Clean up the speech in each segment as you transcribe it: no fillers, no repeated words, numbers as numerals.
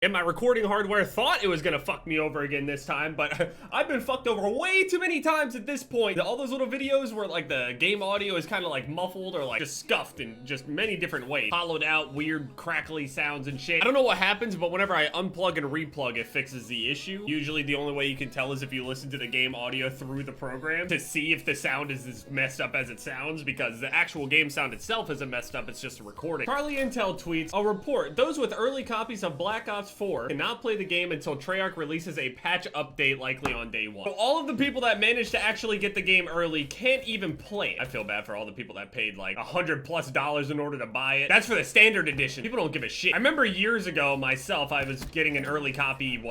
And my recording hardware thought it was gonna fuck me over again this time, but I've been fucked over way too many times at this point. All those little videos where like the game audio is kind of like muffled or like just scuffed in just many different ways. Hollowed out, weird crackly sounds and shit. I don't know what happens, but whenever I unplug and replug, it fixes the issue. Usually the only way you can tell is if you listen to the game audio through the program to see if the sound is as messed up as it sounds, because the actual game sound itself isn't messed up, it's just a recording. Charlie Intel tweets, "I'll report, those with early copies of Black Ops 4 cannot play the game until Treyarch releases a patch update, likely on day 1. So all of the people that managed to actually get the game early can't even play it. I feel bad for all the people that paid like $100+ in order to buy it. That's for the standard edition. People don't give a shit. I remember years ago myself, I was getting an early copy,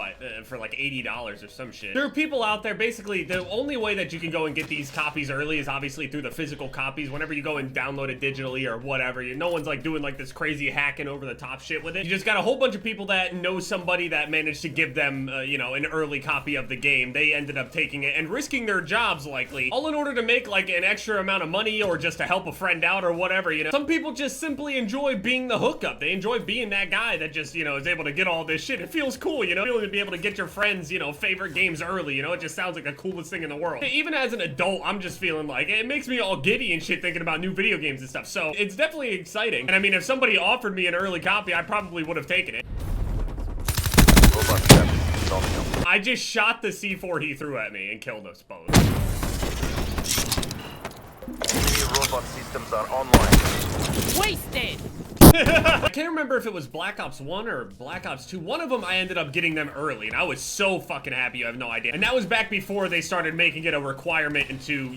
for like $80 or some shit. There are people out there, basically, the only way that you can go and get these copies early is obviously through the physical copies. Whenever you go and download it digitally or whatever, no one's like doing like this crazy hacking over the top shit with it. You just got a whole bunch of people that know somebody that managed to give them, an early copy of the game. They ended up taking it and risking their jobs, likely, all in order to make like an extra amount of money or just to help a friend out or whatever, Some people just simply enjoy being the hookup. They enjoy being that guy that just, is able to get all this shit. It feels cool, Feeling to be able to get your friends, favorite games early, It just sounds like the coolest thing in the world. Even as an adult, I'm just feeling like, it makes me all giddy and shit thinking about new video games and stuff. So it's definitely exciting. And I mean, if somebody offered me an early copy, I probably would have taken it. I just shot the C4 he threw at me and killed us both. Enemy robot systems are online. Wasted! I can't remember if it was Black Ops 1 or Black Ops 2. One of them, I ended up getting them early, and I was so fucking happy, you have no idea. And that was back before they started making it a requirement to,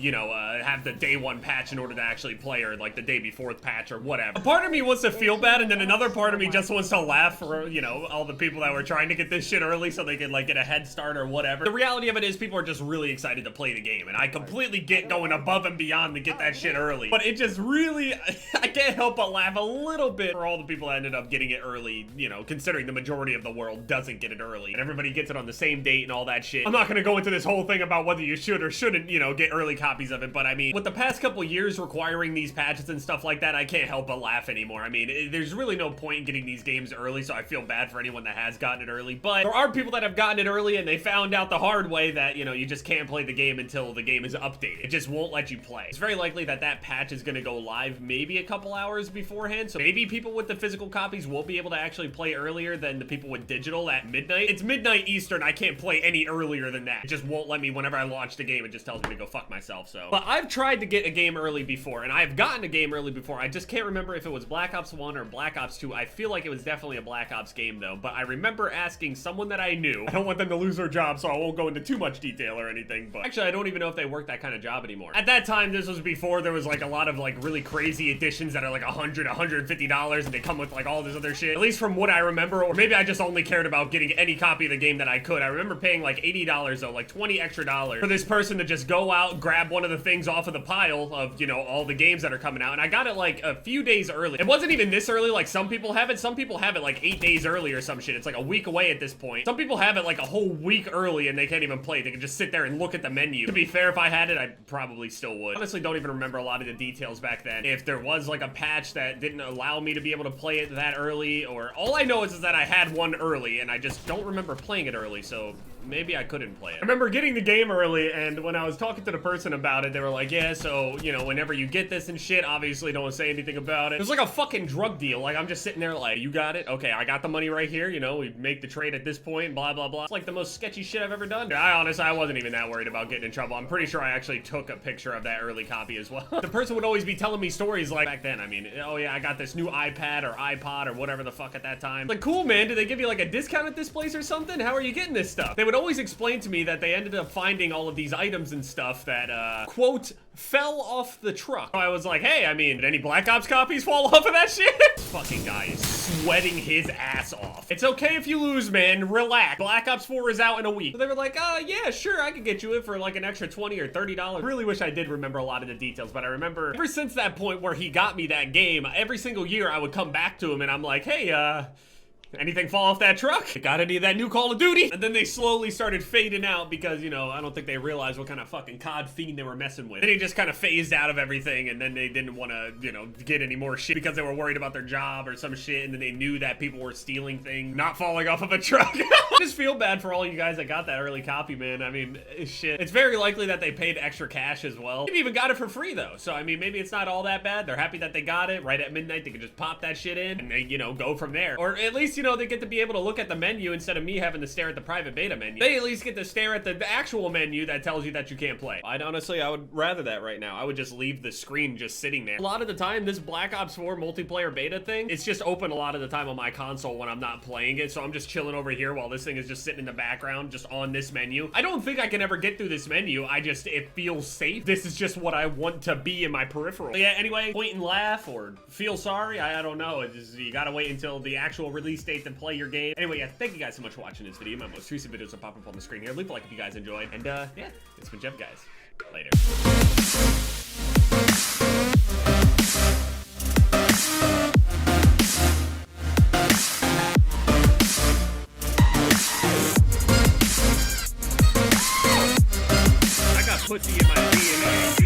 have the day 1 patch in order to actually play, or like the day before patch or whatever. A part of me wants to feel bad, and then another part of me just wants to laugh for, all the people that were trying to get this shit early so they could like get a head start or whatever. The reality of it is people are just really excited to play the game, and I completely get going above and beyond to get that shit early. But it just really, I can't help but laugh a little bit for all the people that ended up getting it early, considering the majority of the world doesn't get it early. And everybody gets it on the same date and all that shit. I'm not gonna go into this whole thing about whether you should or shouldn't, get early copies of it, but I mean, with the past couple years requiring these patches and stuff like that, I can't help but laugh anymore. I mean, there's really no point in getting these games early, so I feel bad for anyone that has gotten it early. But there are people that have gotten it early and they found out the hard way that, you just can't play the game until the game is updated. It just won't let you play. It's very likely that that patch is gonna go live maybe a couple hours beforehand, so maybe people with the physical copies will be able to actually play earlier than the people with digital at midnight. It's midnight Eastern, I can't play any earlier than that. It just won't let me. Whenever I launch the game, it just tells me to go fuck myself, so. But I've tried to get a game early before, and I've gotten a game early before. I just can't remember if it was Black Ops 1 or Black Ops 2. I feel like it was definitely a Black Ops game though, but I remember asking someone that I knew. I don't want them to lose their job, so I won't go into too much detail or anything, but actually I don't even know if they work that kind of job anymore. At that time, this was before there was like a lot of like really crazy editions that are like $100, $150, and they come with like all this other shit. At least from what I remember, or maybe I just only cared about getting any copy of the game that I could. I remember paying like $80 though, like $20 extra for this person to just go out, grab one of the things off of the pile of, all the games that are coming out. And I got it like a few days early. It wasn't even this early like some people have it. Some people have it like 8 days early or some shit. It's like a week away at this point. Some people have it like a whole week early and they can't even play. They can just sit there and look at the menu. To be fair, if I had it, I probably still would. Honestly, don't even remember a lot of the details back then. If there was like a patch that didn't allow me to be able to play it that early, or all I know is that I had one early and I just don't remember playing it early, so maybe I couldn't play it. I remember getting the game early, and when I was talking to the person about it, they were like, yeah, so, whenever you get this and shit, obviously don't say anything about it. It was like a fucking drug deal. Like, I'm just sitting there like, you got it? Okay, I got the money right here, we make the trade at this point, blah, blah, blah. It's like the most sketchy shit I've ever done. I wasn't even that worried about getting in trouble. I'm pretty sure I actually took a picture of that early copy as well. The person would always be telling me stories like back then. I mean, oh yeah, I got this new iPad or iPod or whatever the fuck at that time. Like, cool, man, did they give you like a discount at this place or something? How are you getting this stuff? They would always explain to me that they ended up finding all of these items and stuff that, quote, fell off the truck. So I was like, hey, I mean, did any Black Ops copies fall off of that shit? This fucking guy is sweating his ass off. It's okay if you lose, man. Relax. Black Ops 4 is out in a week. So they were like, yeah, sure, I could get you it for like an extra $20 or $30. I really wish I did remember a lot of the details, but I remember ever since that point where he got me that game, every single year I would come back to him and I'm like, hey, Anything fall off that truck? Got any of that new Call of Duty? And then they slowly started fading out because, you know, I don't think they realized what kind of fucking COD fiend they were messing with. Then he just kind of phased out of everything, and then they didn't want to, you know, get any more shit because they were worried about their job or some shit, and then they knew that people were stealing things, not falling off of a truck. I just feel bad for all you guys that got that early copy, man. I mean, shit. It's very likely that they paid extra cash as well. They even got it for free, though. So, I mean, maybe it's not all that bad. They're happy that they got it right at midnight. They could just pop that shit in and they, you know, go from there. Or at least, you know, they get to be able to look at the menu instead of me having to stare at the private beta menu. They at least get to stare at the actual menu that tells you that you can't play. I would rather that right now. I would just leave the screen just sitting there. A lot of the time, this Black Ops 4 multiplayer beta thing, it's just open a lot of the time on my console when I'm not playing it. So I'm just chilling over here while this thing is just sitting in the background, just on this menu. I don't think I can ever get through this menu. It feels safe. This is just what I want to be in my peripheral. Yeah, anyway, point and laugh or feel sorry. I don't know. You gotta wait until the actual release date to play your game. Anyway, yeah, thank you guys so much for watching this video. My most recent videos will pop up on the screen here. Leave a like if you guys enjoyed. And yeah, it's been Jev, guys. Later. I got pussy in my DNA.